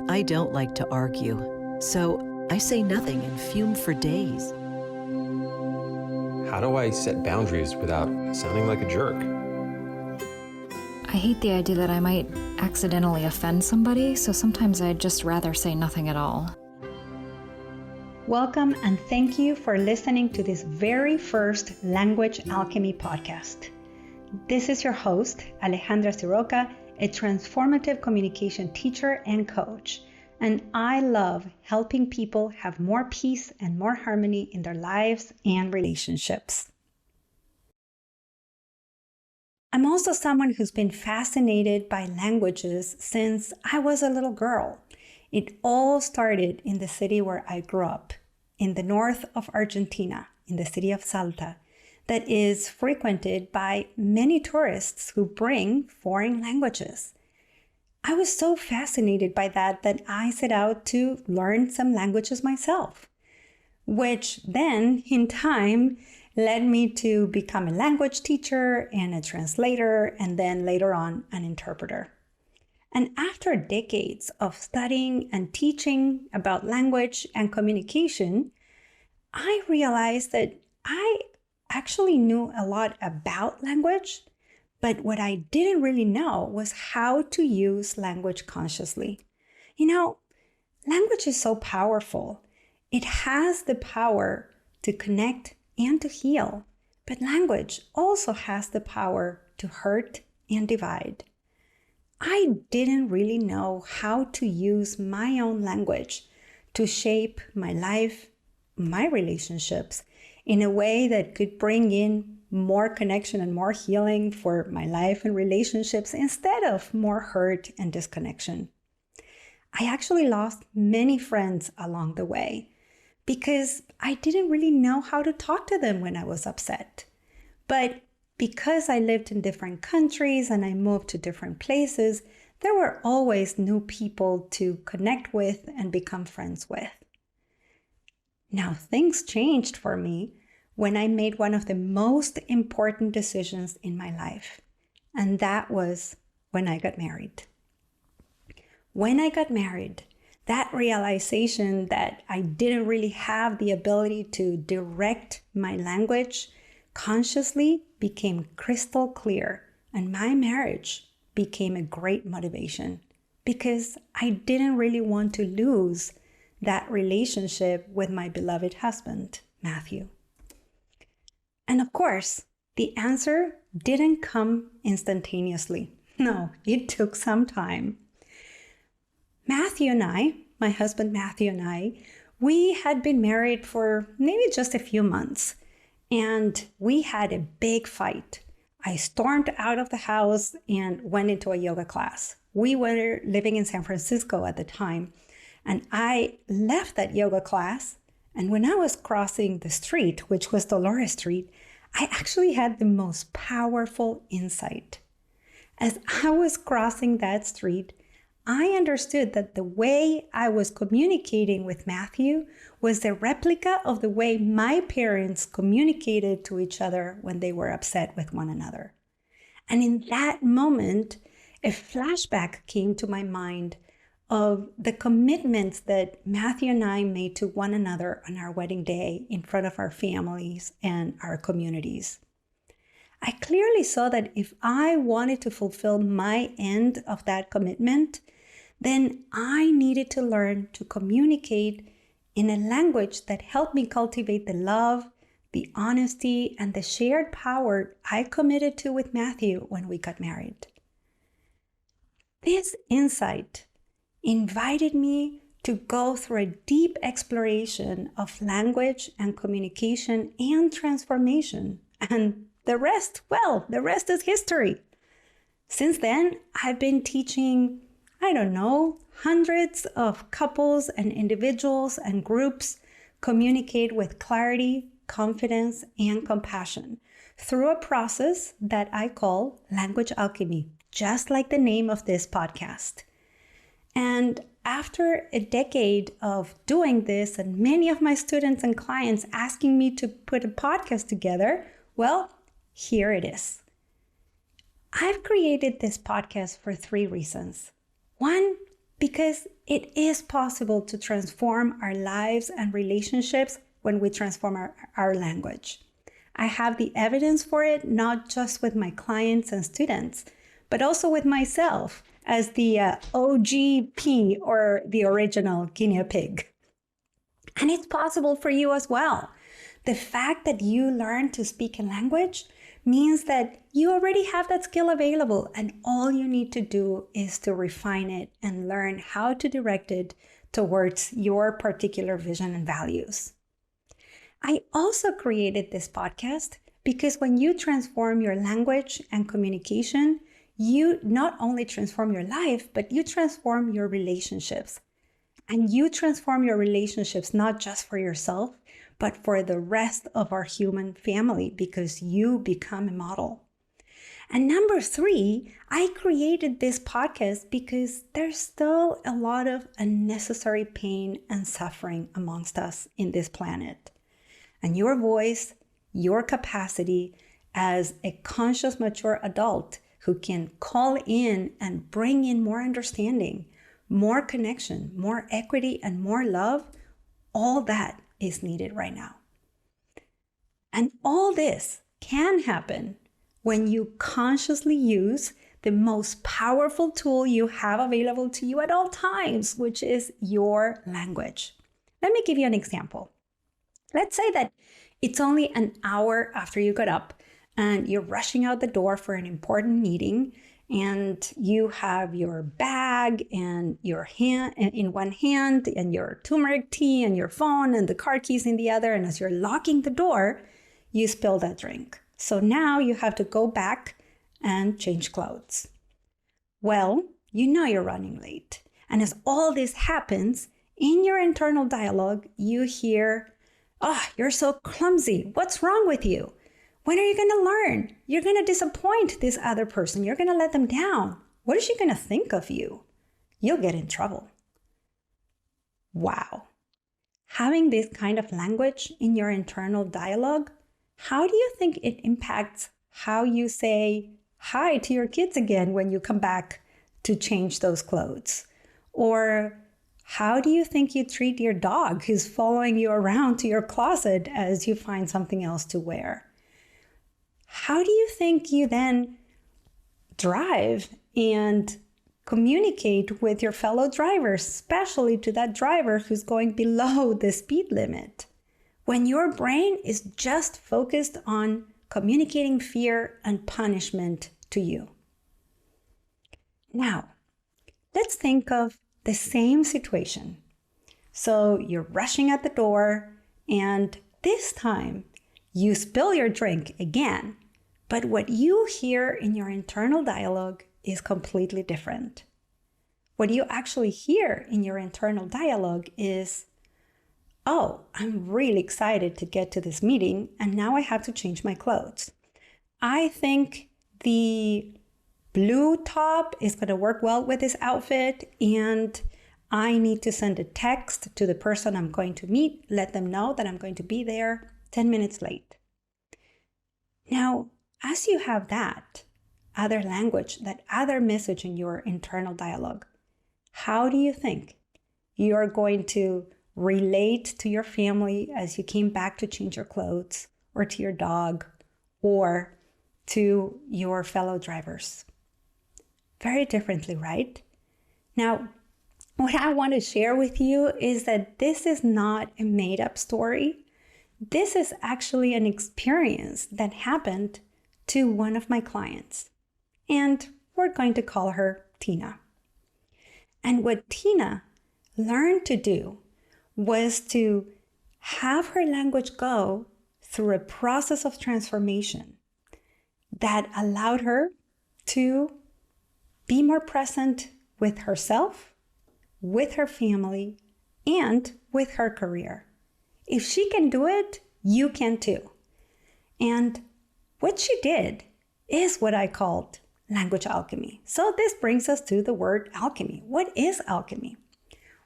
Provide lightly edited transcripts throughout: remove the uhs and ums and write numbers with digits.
I don't like to argue, so I say nothing and fume for days. How do I set boundaries without sounding like a jerk? I hate the idea that I might accidentally offend somebody, so sometimes I'd just rather say nothing at all. Welcome and thank you for listening to this very first Language Alchemy podcast. This is your host, Alejandra Siroka, a transformative communication teacher and coach. And I love helping people have more peace and more harmony in their lives and relationships. I'm also someone who's been fascinated by languages since I was a little girl. It all started in the city where I grew up, in the north of Argentina, in the city of Salta, that is frequented by many tourists who bring foreign languages. I was so fascinated by that I set out to learn some languages myself, which then in time led me to become a language teacher and a translator, and then later on an interpreter. And after decades of studying and teaching about language and communication, I realized that I actually knew a lot about language, but what I didn't really know was how to use language consciously. You know, language is so powerful. It has the power to connect and to heal, but language also has the power to hurt and divide. I didn't really know how to use my own language to shape my life, my relationships, in a way that could bring in more connection and more healing for my life and relationships instead of more hurt and disconnection. I actually lost many friends along the way because I didn't really know how to talk to them when I was upset. But because I lived in different countries and I moved to different places, there were always new people to connect with and become friends with. Now, things changed for me when I made one of the most important decisions in my life, and that was when I got married. When I got married, that realization that I didn't really have the ability to direct my language consciously became crystal clear, and my marriage became a great motivation because I didn't really want to lose that relationship with my beloved husband, Matthew. And of course, the answer didn't come instantaneously. No, it took some time. Matthew and I, my husband Matthew and I, we had been married for maybe just a few months, and we had a big fight. I stormed out of the house and went into a yoga class. We were living in San Francisco at the time, and I left that yoga class, and when I was crossing the street, which was Dolores Street, I actually had the most powerful insight. As I was crossing that street, I understood that the way I was communicating with Matthew was the replica of the way my parents communicated to each other when they were upset with one another. And in that moment, a flashback came to my mind of the commitments that Matthew and I made to one another on our wedding day in front of our families and our communities. I clearly saw that if I wanted to fulfill my end of that commitment, then I needed to learn to communicate in a language that helped me cultivate the love, the honesty, and the shared power I committed to with Matthew when we got married. This insight invited me to go through a deep exploration of language and communication and transformation. And the rest is history. Since then, I've been teaching, hundreds of couples and individuals and groups communicate with clarity, confidence, and compassion through a process that I call Language Alchemy, just like the name of this podcast. And after a decade of doing this and many of my students and clients asking me to put a podcast together, well, here it is. I've created this podcast for 3 reasons. One, because it is possible to transform our lives and relationships when we transform our language. I have the evidence for it, not just with my clients and students, but also with myself as the OGP, or the original guinea pig. And it's possible for you as well. The fact that you learn to speak a language means that you already have that skill available, and all you need to do is to refine it and learn how to direct it towards your particular vision and values. I also created this podcast because when you transform your language and communication, you not only transform your life, but you transform your relationships. And you transform your relationships not just for yourself, but for the rest of our human family, because you become a model. And number 3, I created this podcast because there's still a lot of unnecessary pain and suffering amongst us in this planet. And your voice, your capacity as a conscious, mature adult who can call in and bring in more understanding, more connection, more equity, and more love, all that is needed right now. And all this can happen when you consciously use the most powerful tool you have available to you at all times, which is your language. Let me give you an example. Let's say that it's only an hour after you got up and you're rushing out the door for an important meeting, and you have your bag and your hand in one hand and your turmeric tea and your phone and the car keys in the other. And as you're locking the door, you spill that drink. So now you have to go back and change clothes. Well, you know you're running late. And as all this happens, in your internal dialogue, you hear, "Oh, you're so clumsy. What's wrong with you? When are you going to learn? You're going to disappoint this other person. You're going to let them down. What is she going to think of you? You'll get in trouble." Wow. Having this kind of language in your internal dialogue, how do you think it impacts how you say hi to your kids again when you come back to change those clothes? Or how do you think you treat your dog who's following you around to your closet as you find something else to wear? How do you think you then drive and communicate with your fellow drivers, especially to that driver who's going below the speed limit, when your brain is just focused on communicating fear and punishment to you? Now, let's think of the same situation. So you're rushing at the door, and this time you spill your drink again, but what you hear in your internal dialogue is completely different. What you actually hear in your internal dialogue is, "Oh, I'm really excited to get to this meeting, and now I have to change my clothes. I think the blue top is going to work well with this outfit, and I need to send a text to the person I'm going to meet, let them know that I'm going to be there 10 minutes late." Now, as you have that other language, that other message in your internal dialogue, how do you think you're going to relate to your family as you came back to change your clothes, or to your dog, or to your fellow drivers? Very differently, right? Now, what I want to share with you is that this is not a made-up story. This is actually an experience that happened to one of my clients, and we're going to call her Tina. And what Tina learned to do was to have her language go through a process of transformation that allowed her to be more present with herself, with her family, and with her career. If she can do it, you can too. And what she did is what I called language alchemy. So this brings us to the word alchemy. What is alchemy?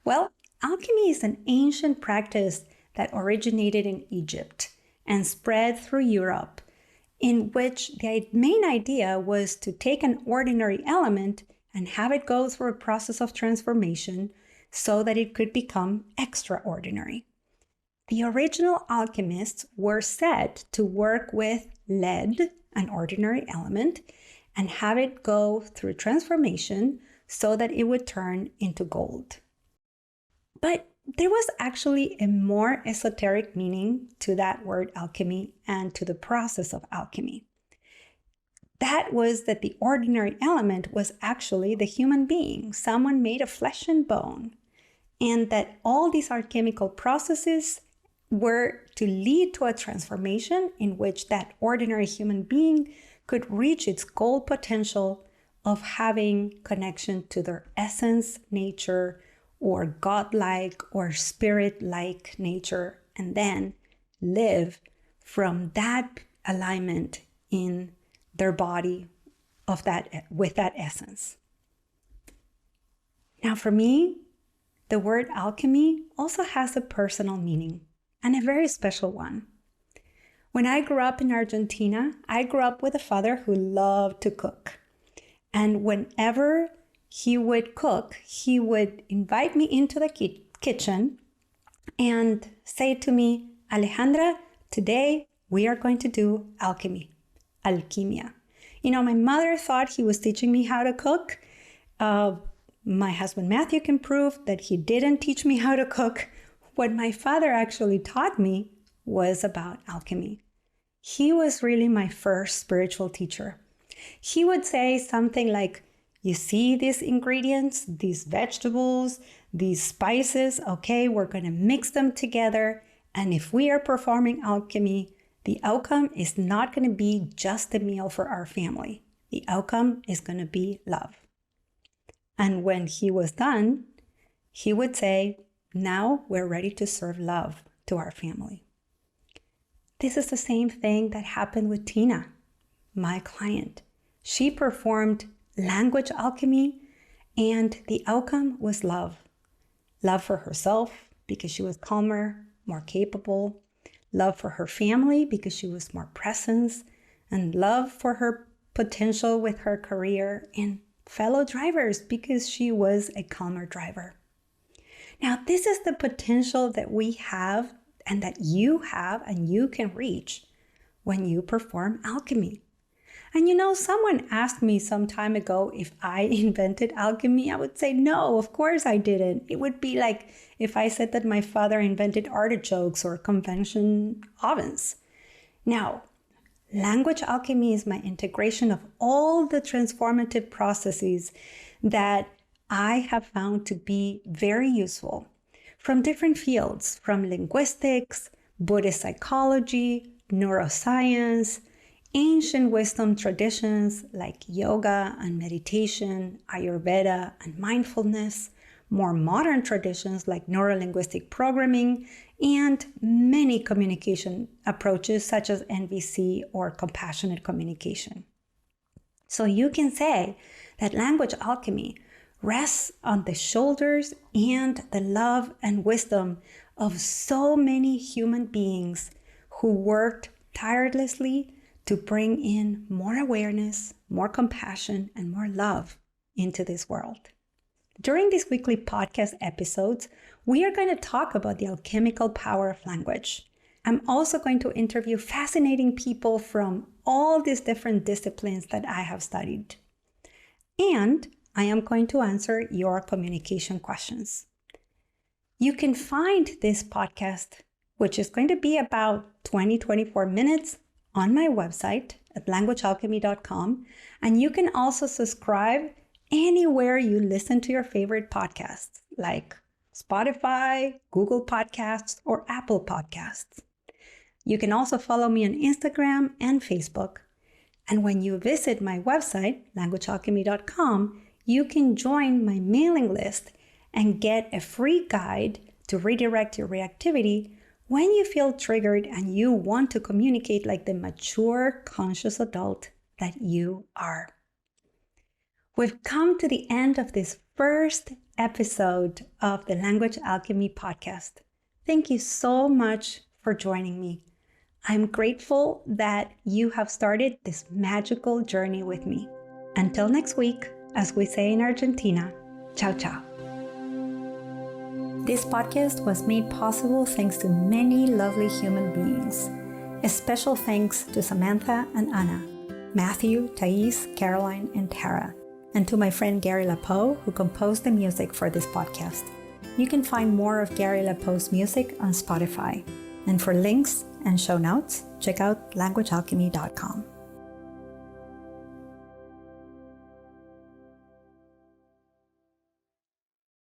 Well, alchemy is an ancient practice that originated in Egypt and spread through Europe, in which the main idea was to take an ordinary element and have it go through a process of transformation so that it could become extraordinary. The original alchemists were said to work with lead, an ordinary element, and have it go through transformation so that it would turn into gold. But there was actually a more esoteric meaning to that word alchemy and to the process of alchemy. That was that the ordinary element was actually the human being, someone made of flesh and bone, and that all these alchemical processes were to lead to a transformation in which that ordinary human being could reach its goal potential of having connection to their essence, nature, or godlike or spirit-like nature, and then live from that alignment in their body of that with that essence. Now for me, the word alchemy also has a personal meaning, and a very special one. When I grew up in Argentina, I grew up with a father who loved to cook. And whenever he would cook, he would invite me into the kitchen and say to me, Alejandra, today we are going to do alchemy, alquimia. You know, my mother thought he was teaching me how to cook. My husband Matthew can prove that he didn't teach me how to cook. What my father actually taught me was about alchemy. He was really my first spiritual teacher. He would say something like, you see these ingredients, these vegetables, these spices, okay, we're going to mix them together. And if we are performing alchemy, the outcome is not going to be just a meal for our family. The outcome is going to be love. And when he was done, he would say, now we're ready to serve love to our family. This is the same thing that happened with Tina, my client. She performed language alchemy, and the outcome was love. Love for herself because she was calmer, more capable. Love for her family because she was more present. And love for her potential with her career and fellow drivers because she was a calmer driver. Now, this is the potential that we have and that you have and you can reach when you perform alchemy. And you know, someone asked me some time ago if I invented alchemy. I would say, no, of course I didn't. It would be like if I said that my father invented artichokes or convection ovens. Now, language alchemy is my integration of all the transformative processes that I have found to be very useful from different fields, from linguistics, Buddhist psychology, neuroscience, ancient wisdom traditions like yoga and meditation, Ayurveda and mindfulness, more modern traditions like neurolinguistic programming, and many communication approaches such as NVC or compassionate communication. So you can say that language alchemy rests on the shoulders and the love and wisdom of so many human beings who worked tirelessly to bring in more awareness, more compassion, and more love into this world. During these weekly podcast episodes, we are going to talk about the alchemical power of language. I'm also going to interview fascinating people from all these different disciplines that I have studied. And I am going to answer your communication questions. You can find this podcast, which is going to be about 20-24 minutes, on my website at languagealchemy.com. And you can also subscribe anywhere you listen to your favorite podcasts, like Spotify, Google Podcasts, or Apple Podcasts. You can also follow me on Instagram and Facebook. And when you visit my website, languagealchemy.com, you can join my mailing list and get a free guide to redirect your reactivity when you feel triggered and you want to communicate like the mature, conscious adult that you are. We've come to the end of this first episode of the Language Alchemy podcast. Thank you so much for joining me. I'm grateful that you have started this magical journey with me. Until next week. as we say in Argentina, ciao ciao. This podcast was made possible thanks to many lovely human beings. A special thanks to Samantha and Anna, Matthew, Thais, Caroline, and Tara, and to my friend Gary Lapeau, who composed the music for this podcast. You can find more of Gary Lapeau's music on Spotify. And for links and show notes, check out languagealchemy.com.